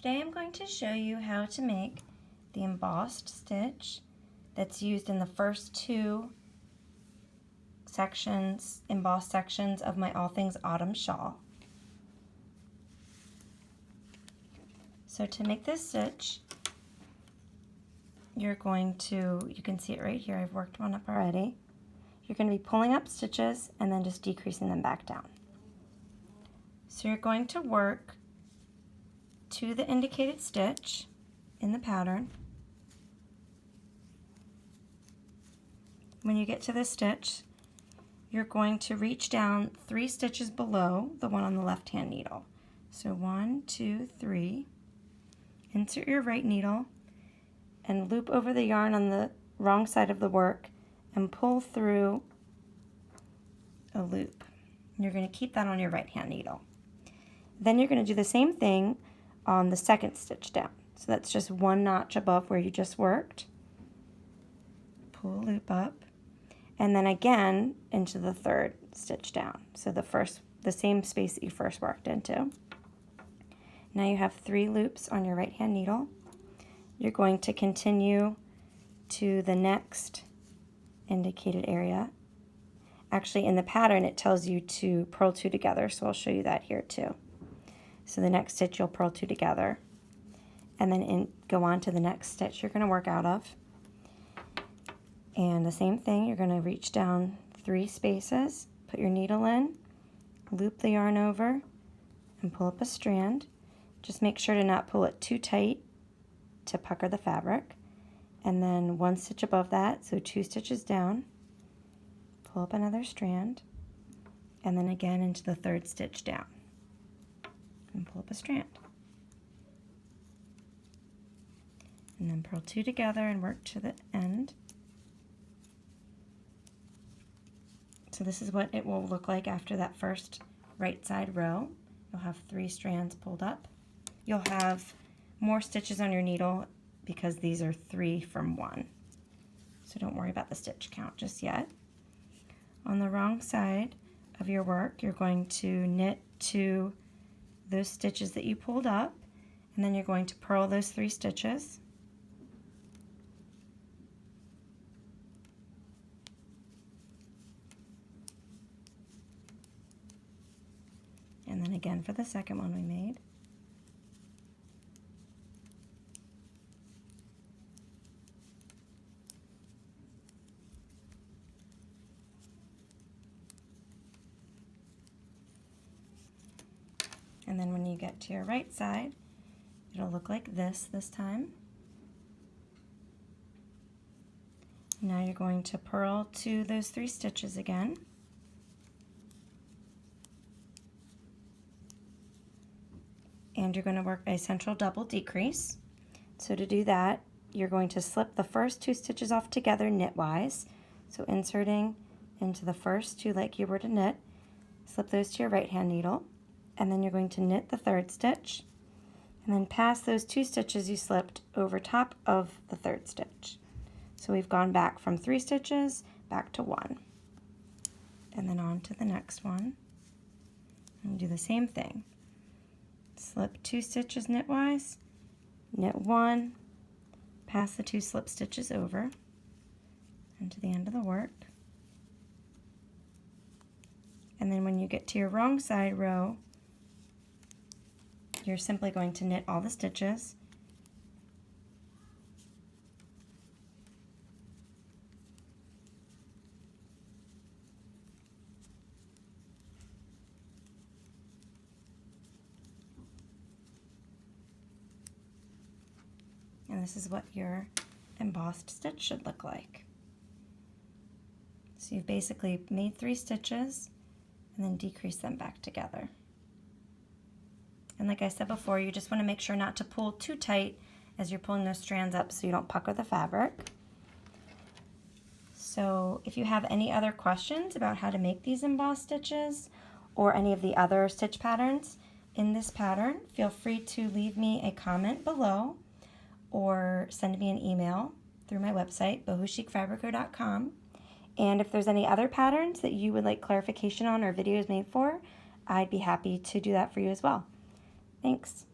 Today I'm going to show you how to make the embossed stitch that's used in the first two sections, embossed sections of my All Things Autumn Shawl. So to make this stitch, you're going to, you can see it right here, I've worked one up already. You're going to be pulling up stitches and then just decreasing them back down. So you're going to work to the indicated stitch in the pattern. When you get to this stitch, you're going to reach down 3 stitches below the one on the left hand needle. So 1, 2, 3. Insert your right needle and loop over the yarn on the wrong side of the work and pull through a loop. You're going to keep that on your right hand needle. Then you're going to do the same thing on the second stitch down. So that's just 1 notch above where you just worked. Pull a loop up, and then again into the third stitch down. So the same space that you first worked into. Now you have 3 loops on your right hand needle. You're going to continue to the next indicated area. Actually, in the pattern it tells you to purl 2 together, so I'll show you that here too. So the next stitch you'll purl 2 together, and then go on to the next stitch you're going to work out of. And the same thing, you're going to reach down 3 spaces, put your needle in, loop the yarn over, and pull up a strand. Just make sure to not pull it too tight to pucker the fabric. And then 1 stitch above that, so 2 stitches down, pull up another strand, and then again into the third stitch down. And pull up a strand. And then purl 2 together and work to the end. So this is what it will look like after that first right side row. You'll have 3 strands pulled up. You'll have more stitches on your needle because these are 3 from 1. So don't worry about the stitch count just yet. On the wrong side of your work, you're going to knit to those stitches that you pulled up, and then you're going to purl those 3 stitches. And then again for the second one we made. And then when you get to your right side, it'll look like this time. Now you're going to purl to those 3 stitches again. And you're going to work a central double decrease. So to do that, you're going to slip the first 2 stitches off together knitwise. So inserting into the first 2 like you were to knit, slip those to your right hand needle. And then you're going to knit the third stitch, and then pass those 2 stitches you slipped over top of the third stitch. So we've gone back from 3 stitches back to 1. And then on to the next one. And do the same thing. Slip 2 stitches knitwise, knit 1, pass the 2 slip stitches over, and to the end of the work. And then when you get to your wrong side row, you're simply going to knit all the stitches. And this is what your embossed stitch should look like. So you've basically made 3 stitches and then decrease them back together. And like I said before, you just want to make sure not to pull too tight as you're pulling those strands up so you don't pucker the fabric. So if you have any other questions about how to make these embossed stitches or any of the other stitch patterns in this pattern, feel free to leave me a comment below or send me an email through my website, bohochicfabrico.com. And if there's any other patterns that you would like clarification on or videos made for, I'd be happy to do that for you as well. Thanks.